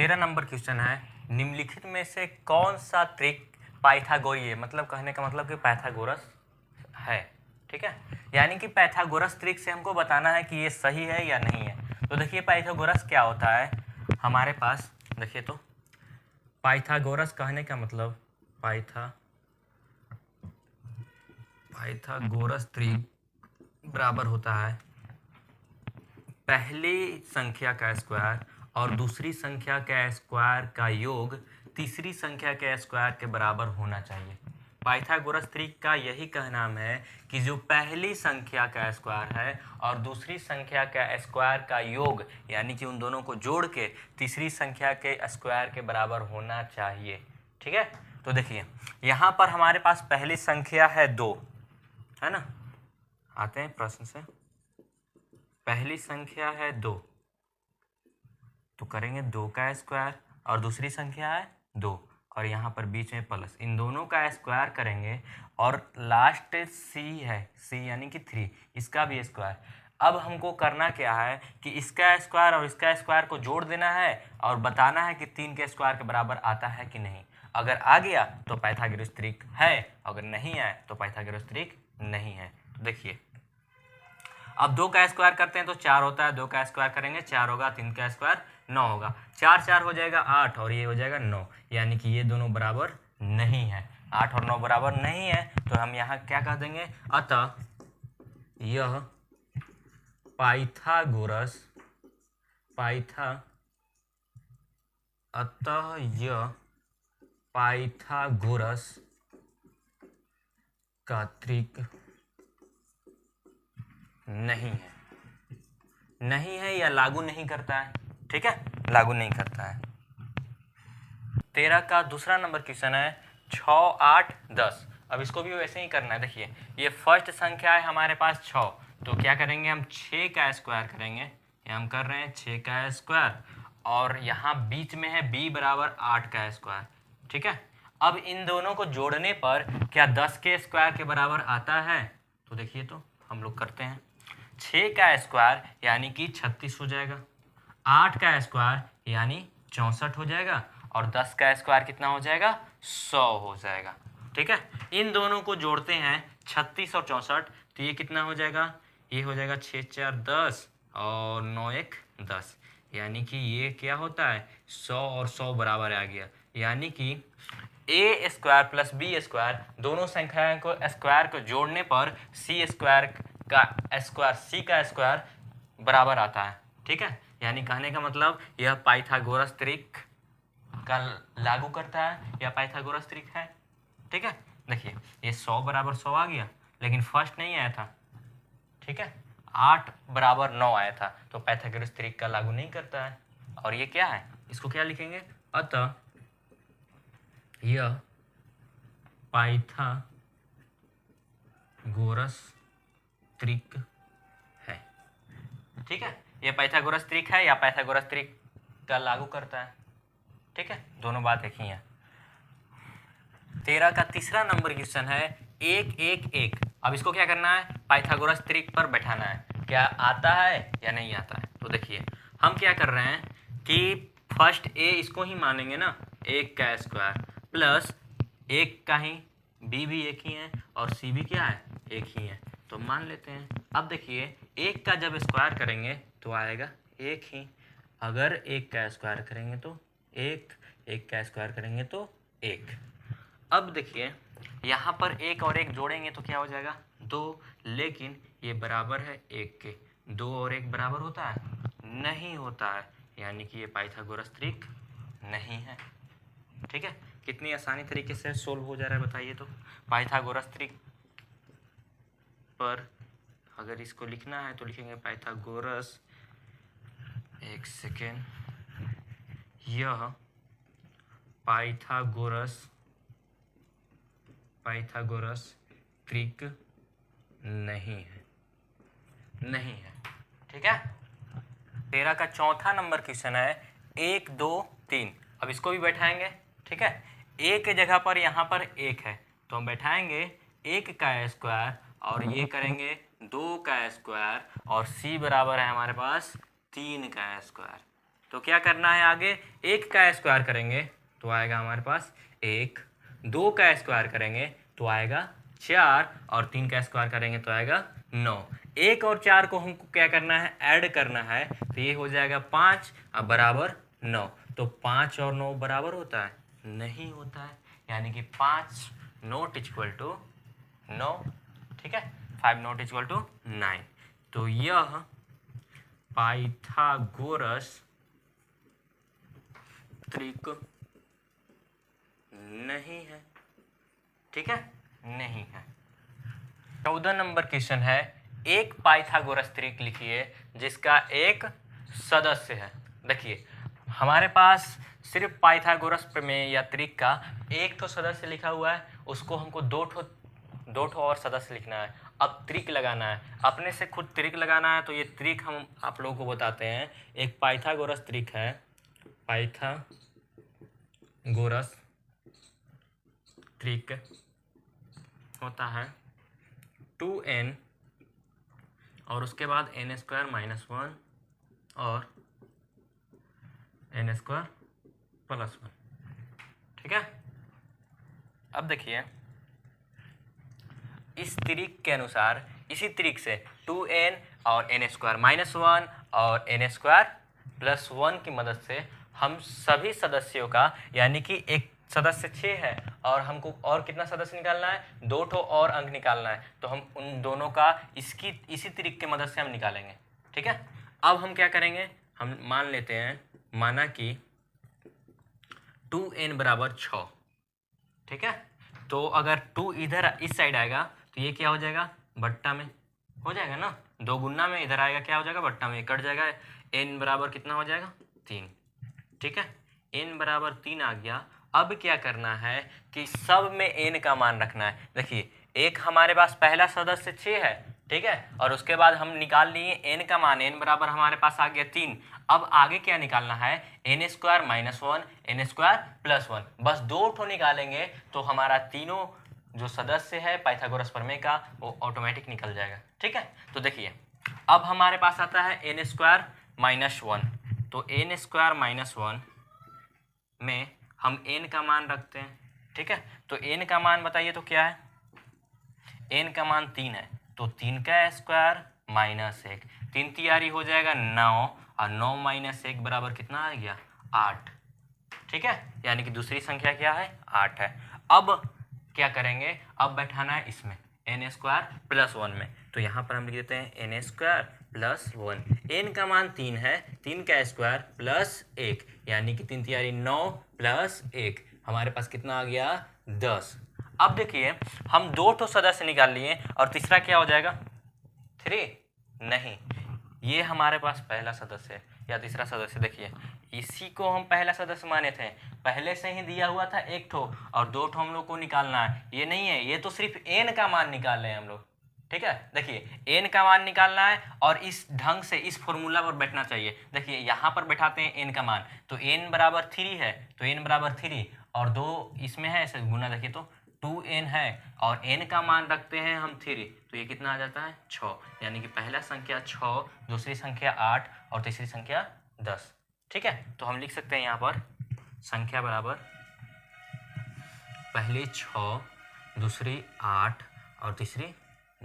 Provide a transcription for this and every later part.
13 number question है, निम्नलिखित में से कौन सा त्रिक पाइथागोरीय, मतलब कहने का मतलब कि पाइथागोरस है। ठीक है, यानी कि पाइथागोरस त्रिक से हमको बताना है कि ये सही है या नहीं है। तो देखिए पाइथागोरस क्या होता है हमारे पास, देखिए तो पाइथागोरस कहने का मतलब पाइथागोरस त्रिक बराबर होता है पहली संख्या का स्क्वायर और दूसरी संख्या का स्क्वायर का योग तीसरी संख्या के स्क्वायर के बराबर होना चाहिए। पाइथागोरस त्रिक का यही कहना है कि जो पहली संख्या का स्क्वायर है और दूसरी संख्या का स्क्वायर का योग, यानी कि उन दोनों को जोड़ के तीसरी संख्या के स्क्वायर के बराबर होना चाहिए। ठीक है, तो देखिए यहाँ पर हमारे पास पहली संख्या है 2, है ना। आते हैं प्रश्न से। पहली संख्या है 2, तो करेंगे 2 का स्क्वायर और दूसरी संख्या है 2 और यहाँ पर बीच में प्लस, इन दोनों का स्क्वायर करेंगे और लास्ट सी है, सी यानी कि 3, इसका भी स्क्वायर। अब हमको करना क्या है कि इसका स्क्वायर और इसका स्क्वायर को जोड़ देना है और बताना है कि 3 के स्क्वायर के बराबर आता है कि नहीं। अगर आ गया तो पाइथागोरस त्रिक है, अगर नहीं आए तो पाइथागोरस त्रिक नहीं है। तो देखिए अब 2 का स्क्वायर करते हैं तो 4 होता है, 2 का स्क्वायर करेंगे 4 होगा, 3 का स्क्वायर 9 होगा, 4 4 हो जाएगा 8 और ये हो जाएगा 9, यानी कि ये दोनों बराबर नहीं है। 8 और 9 बराबर नहीं है तो हम यहाँ क्या कह देंगे, अतः यह पाइथागोरस का त्रिक नहीं है या लागू नहीं करता है। ठीक है, लागू नहीं करता है। 13 का दूसरा नंबर क्वेश्चन है 6 8 10। अब इसको भी वैसे ही करना है। देखिए ये फर्स्ट संख्या है हमारे पास 6, तो क्या करेंगे हम 6 का स्क्वायर करेंगे, ये हम कर रहे हैं 6 का स्क्वायर और यहाँ बीच में है b बराबर 8 का स्क्वायर। ठीक है, अब इन दोनों को जोड़ने पर क्या 10 के स्क्वायर के बराबर आता है। तो देखिए तो हम लोग करते हैं, 6 का स्क्वायर यानी कि 36 हो जाएगा, 8 का स्क्वायर यानी 64 हो जाएगा और 10 का स्क्वायर कितना हो जाएगा, 100 हो जाएगा। ठीक है, इन दोनों को जोड़ते हैं 36 और 64, तो ये कितना हो जाएगा, ये हो जाएगा 6 4 10 और 9 1 10, यानी कि ये क्या होता है 100 और 100 बराबर आ गया, यानी कि ए स्क्वायर प्लस बी स्क्वायर दोनों संख्याओं को स्क्वायर को जोड़ने पर सी स्क्वायर का स्क्वायर सी का स्क्वायर बराबर आता है। ठीक है, यानी कहने का मतलब यह पाइथागोरस त्रिक का लागू करता है या पाइथागोरस त्रिक है। ठीक है, देखिए ये 100 बराबर 100 आ गया लेकिन फर्स्ट नहीं आया था। ठीक है, 8 बराबर 9 आया था, तो पाइथागोरस त्रिक का लागू नहीं करता है। और ये क्या है, इसको क्या लिखेंगे, अतः यह पाइथागोरस त्रिक है। ठीक है, ये पाइथागोरस त्रिक है या पाइथागोरस त्रिक का लागू करता है। ठीक है, दोनों बात एक ही है। 13 का तीसरा नंबर क्वेश्चन है 1 1 1। अब इसको क्या करना है, पाइथागोरस त्रिक पर बैठाना है, क्या आता है या नहीं आता है। तो देखिए हम क्या कर रहे हैं कि फर्स्ट ए इसको ही मानेंगे ना, 1 का स्क्वायर प्लस 1 का ही, बी भी एक ही है और सी भी क्या है, एक ही है, तो मान लेते हैं। अब देखिए 1 का जब स्क्वायर करेंगे तो आएगा 1 ही, अगर 1 का स्क्वायर करेंगे तो 1, 1 का स्क्वायर करेंगे तो 1। अब देखिए यहाँ पर 1 और 1 जोड़ेंगे तो क्या हो जाएगा 2, लेकिन ये बराबर है 1 के, 2 और 1 बराबर होता है, नहीं होता है, यानी कि ये पाइथागोरस त्रिक नहीं है। ठीक है, कितनी आसानी तरीके से सोल्व हो जा रहा है बताइए। तो पाइथागोरस त्रिक पर अगर इसको लिखना है तो लिखेंगे पाइथागोरस, एक सेकेंड, यह पाइथागोरस त्रिक नहीं है। ठीक है, 13 का चौथा नंबर क्वेश्चन है 1 2 3। अब इसको भी बैठाएंगे। ठीक है, ए के जगह पर यहाँ पर 1 है तो हम बैठाएंगे 1 का स्क्वायर और ये करेंगे 2 का स्क्वायर और सी बराबर है हमारे पास 3 का स्क्वायर। तो क्या करना है आगे, 1 का स्क्वायर करेंगे तो आएगा हमारे पास 1, 2 का स्क्वायर करेंगे तो आएगा 4 और 3 का स्क्वायर करेंगे तो आएगा 9। 1 और 4 को हमको क्या करना है, ऐड करना है, तो ये हो जाएगा 5 अब बराबर 9। तो 5 और 9 बराबर होता है, नहीं होता है, यानी कि 5 नॉट इक्वल टू 9। ठीक है, 5 नॉट इक्वल टू 9। तो यह पाइथागोरस त्रिक नहीं है। ठीक है, नहीं है। 14 नंबर क्वेश्चन है, एक पाइथागोरस त्रिक लिखिए जिसका एक सदस्य है। देखिए हमारे पास सिर्फ पाइथागोरस प्रमेय या त्रिक का एक तो सदस्य लिखा हुआ है, उसको हमको दो ठो और सदस्य लिखना है। अब त्रिक लगाना है, अपने से खुद त्रिक लगाना है। तो ये त्रिक हम आप लोगों को बताते हैं। एक पाइथागोरस त्रिक है, पाइथागोरस त्रिक होता है 2n और उसके बाद n स्क्वायर माइनस 1 और n स्क्वायर प्लस 1। ठीक है, अब देखिए इस त्रिक के अनुसार, इसी त्रिक से 2n और n स्क्वायर माइनस 1 और n स्क्वायर प्लस 1 की मदद से हम सभी सदस्यों का, यानी कि एक सदस्य 6 है और हमको और कितना सदस्य निकालना है, 2 ठो और अंक निकालना है। तो हम उन दोनों का इसी त्रिक की मदद से हम निकालेंगे। ठीक है, अब हम क्या करेंगे, हम मान लेते हैं, माना कि 2n बराबर 6। ठीक है, तो अगर 2 इधर इस साइड आएगा तो ये क्या हो जाएगा, बट्टा में हो जाएगा ना, 2 गुना में इधर आएगा क्या हो जाएगा, बट्टा में कट जाएगा। n बराबर कितना हो जाएगा, 3। ठीक है, n बराबर 3 आ गया। अब क्या करना है कि सब में n का मान रखना है। देखिए एक हमारे पास पहला सदस्य 6 है, ठीक है, और उसके बाद हम निकाल लिए n का मान, n बराबर हमारे पास आ गया 3। अब आगे क्या निकालना है, n square minus 1 n square plus 1, बस 2 ठो निकालेंगे तो हमारा तीनों जो सदस्य है पाइथागोरस प्रमेय का वो ऑटोमेटिक निकल जाएगा। ठीक है, तो देखिए अब हमारे पास आता है n स्क्वायर माइनस 1, तो n स्क्वायर माइनस 1 में हम n का मान रखते हैं। ठीक है, तो n का मान बताइए तो क्या है, n का मान 3 है, तो 3 का स्क्वायर माइनस 1, 3 तियारी हो जाएगा 9 और 9 माइनस 1 बराबर कितना आ गया, 8। ठीक है, यानी कि दूसरी संख्या क्या है, 8 है। अब क्या करेंगे, अब बैठाना है इसमें n स्क्वायर प्लस 1 में, तो यहाँ पर हम लिख देते हैं n स्क्वायर प्लस 1। n का मान 3 है, 3 का स्क्वायर प्लस 1, यानी कि 3 तियारी 9 प्लस 1, हमारे पास कितना आ गया, 10। अब देखिए हम 2 ठो सदस्य निकाल लिए और तीसरा क्या हो जाएगा, 3, नहीं, ये हमारे पास पहला सदस्य है या तीसरा सदस्य। देखिए इसी को हम पहला सदस्य माने थे, पहले से ही दिया हुआ था 1 ठो और 2 ठो हम लोग को निकालना है, ये नहीं है, ये तो सिर्फ n का मान निकाल रहे हैं हम लोग। ठीक है, देखिए n का मान निकालना है और इस ढंग से इस फॉर्मूला पर बैठना चाहिए। देखिए यहाँ पर बैठाते हैं n का मान, तो n बराबर 3 है, तो n बराबर 3 और 2 इसमें है, ऐसे गुना देखिए तो 2n है और n का मान रखते हैं हम 3, तो ये कितना आ जाता है, 6, यानी कि पहला संख्या 6, दूसरी संख्या 8 और तीसरी संख्या 10। ठीक है, तो हम लिख सकते हैं यहाँ पर संख्या बराबर पहली 6, दूसरी 8 और तीसरी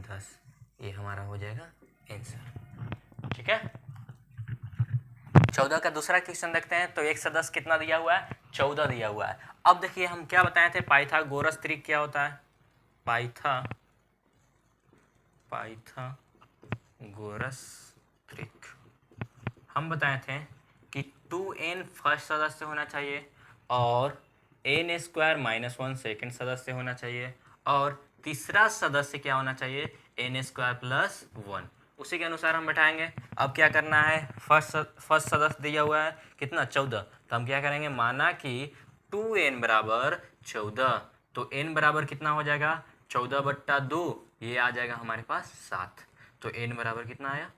10, ये हमारा हो जाएगा आंसर। ठीक है, 14 का दूसरा क्वेश्चन देखते हैं। तो एक सदस्य कितना दिया हुआ है, 14 दिया हुआ है। अब देखिए हम क्या बताए थे, पाइथागोरस त्रिक क्या होता है, पाइथागोरस त्रिक हम बताए थे कि 2n फर्स्ट सदस्य होना चाहिए और n स्क्वायर माइनस 1 सेकेंड सदस्य होना चाहिए और तीसरा सदस्य क्या होना चाहिए, n स्क्वायर प्लस 1। उसी के अनुसार हम बैठाएंगे। अब क्या करना है, फर्स्ट सदस्य दिया हुआ है कितना, 14, तो हम क्या करेंगे, माना कि 2n बराबर 14, तो n बराबर कितना हो जाएगा, 14/2, ये आ जाएगा हमारे पास 7, तो n बराबर कितना आया,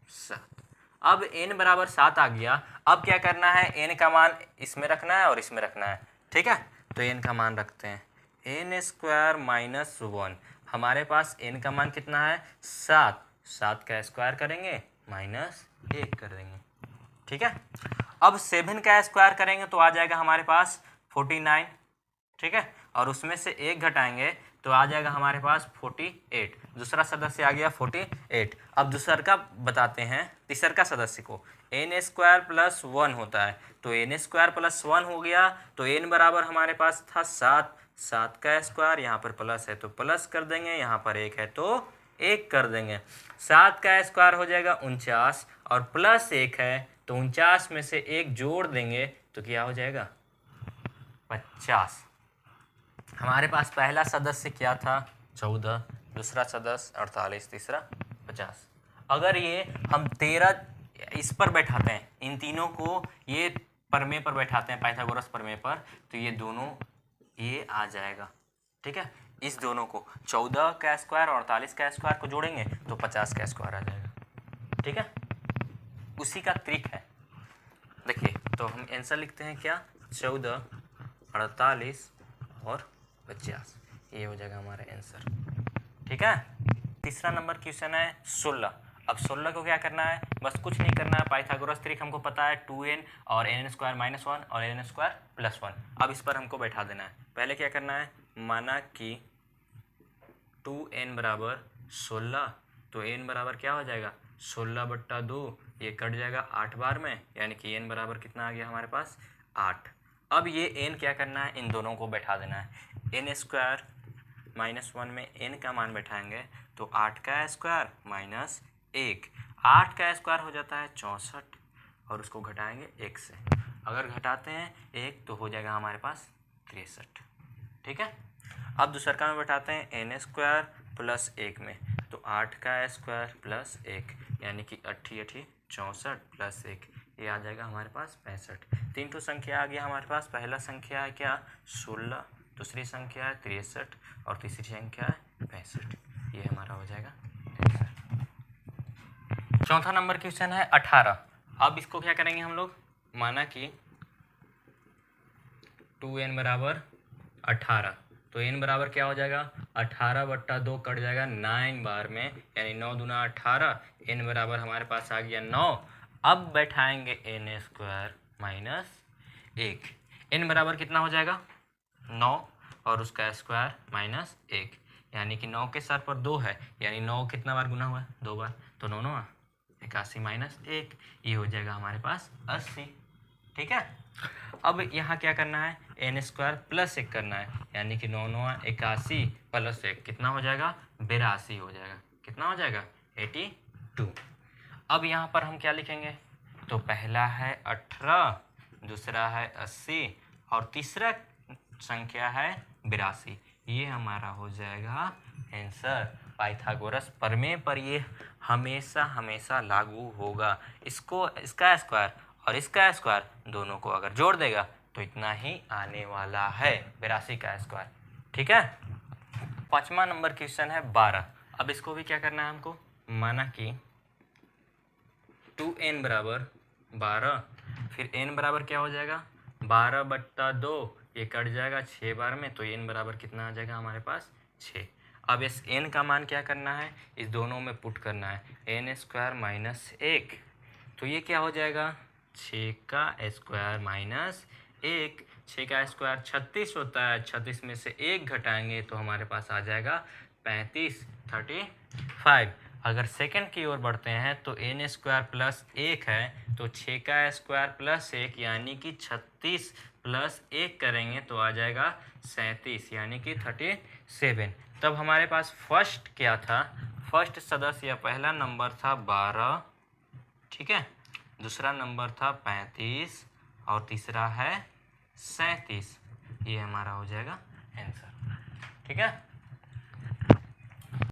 7। अब n बराबर 7 आ गया। अब क्या करना है, n का मान इसमें रखना है और इसमें रखना है। ठीक है, तो n का मान रखते हैं, n स्क्वायर माइनस 1, हमारे पास n का मान कितना है, 7, 7 का स्क्वायर करेंगे माइनस 1 कर देंगे। ठीक है, अब 7 का स्क्वायर करेंगे तो आ जाएगा हमारे पास 49, ठीक है, और उसमें से 1 घटाएंगे तो आ जाएगा हमारे पास 48। दूसरा सदस्य आ गया 48। अब दूसरा का बताते हैं, तीसरा का सदस्य को n स्क्वायर प्लस 1 होता है, तो n स्क्वायर प्लस 1 हो गया, तो n बराबर हमारे पास था 7, 7 का स्क्वायर, यहाँ पर प्लस है तो प्लस कर देंगे, यहाँ पर 1 है तो 1 कर देंगे। 7 का स्क्वायर हो जाएगा 49 और प्लस 1 है तो 49 में से 1 जोड़ देंगे तो क्या हो जाएगा 50। हमारे पास पहला सदस्य क्या था 14, दूसरा सदस्य 48, तीसरा 50। अगर ये हम 13 इस पर बैठाते हैं, इन तीनों को ये प्रमेय पर बैठाते हैं, पाइथागोरस प्रमेय पर, तो ये दोनों ये आ जाएगा, ठीक है। इस दोनों को 14 का स्क्वायर और 48 का स्क्वायर को जोड़ेंगे तो 50 का स्क्वायर आ जाएगा, ठीक है। उसी का ट्रिक है, देखिए, तो हम आंसर लिखते हैं क्या 14, 48 और 50, ये हो जाएगा हमारा आंसर, ठीक है। तीसरा नंबर क्वेश्चन है 16। अब 16 को क्या करना है, बस कुछ नहीं करना है, पाइथागोरस ट्रिक हमको पता है 2n और n स्क्वायर माइनस 1 और n स्क्वायर प्लस 1। अब इस पर हमको बैठा देना है। पहले क्या करना है, माना कि 2n बराबर 16, तो n बराबर क्या हो जाएगा 16/2, ये कट जाएगा 8 बार में, यानी कि n बराबर कितना आ गया हमारे पास 8। अब ये n क्या करना है, इन दोनों को बैठा देना है। n स्क्वायर माइनस 1 में n का मान बैठाएंगे तो 8 का स्क्वायर माइनस 1, 8 का स्क्वायर हो जाता है 64 और उसको घटाएंगे 1 से। अगर घटाते हैं 1 तो हो जाएगा हमारे पास 63, ठीक है। अब दूसरा का में बैठाते हैं n स्क्वायर प्लस 1 में, तो 8 का स्क्वायर प्लस 1, यानी कि 8 64 प्लस 1, ये आ जाएगा हमारे पास 65। 3 संख्या आ गया हमारे पास। पहला संख्या है क्या 16, दूसरी संख्या है 63 और तीसरी संख्या है 65, ये हमारा हो जाएगा आंसर। चौथा नंबर क्वेश्चन है 18। अब इसको क्या करेंगे हम लोग, माना कि 2n बराबर 18, तो n बराबर क्या हो जाएगा 18/2 कट जाएगा 9 बार में, यानी 9 दूना 18, n बराबर हमारे पास आ गया 9। अब बैठाएंगे n स्क्वायर माइनस 1, n बराबर कितना हो जाएगा 9 और उसका स्क्वायर माइनस 1, यानी कि 9 के सर पर 2 है, यानी 9 कितना बार गुना हुआ है 2 बार, तो 9 9 81 माइनस 1, ये हो जाएगा हमारे पास 80, ठीक है। अब यहाँ क्या करना है, n स्क्वायर प्लस 1 करना है, यानी कि 9 9 81 प्लस 1 कितना हो जाएगा 82 हो जाएगा, कितना हो जाएगा 82। अब यहाँ पर हम क्या लिखेंगे, तो पहला है 18, दूसरा है 80 और तीसरा संख्या है 82, ये हमारा हो जाएगा आंसर। पाइथागोरस प्रमेय पर ये हमेशा हमेशा लागू होगा। इसको इसका स्क्वायर और इसका स्क्वायर दोनों को अगर जोड़ देगा तो इतना ही आने वाला है 82 का स्क्वायर, ठीक है। पांचवा नंबर क्वेश्चन है 12। अब इसको भी क्या करना है हमको, माना कि 2n बराबर 12, फिर n बराबर क्या हो जाएगा 12/2, ये कट जाएगा 6 बार में, तो n बराबर कितना आ जाएगा हमारे पास 6। अब इस n का मान क्या करना है, इस दोनों में पुट करना है, n स्क्वायर माइनस 1, तो ये क्या हो जाएगा 6 का स्क्वायर माइनस 1, 6 का स्क्वायर 36 होता है, 36 में से 1 घटाएंगे तो हमारे पास आ जाएगा 35, 35। अगर सेकंड की ओर बढ़ते हैं तो n स्क्वायर प्लस 1 है, तो 6 का स्क्वायर प्लस 1 यानी कि 36 प्लस 1 करेंगे तो आ जाएगा 37, यानी कि 37। तब हमारे पास फर्स्ट क्या था, फर्स्ट सदस्य या पहला नंबर था 12, ठीक है, दूसरा नंबर था 35 और तीसरा है 37, ये हमारा हो जाएगा आंसर, ठीक है।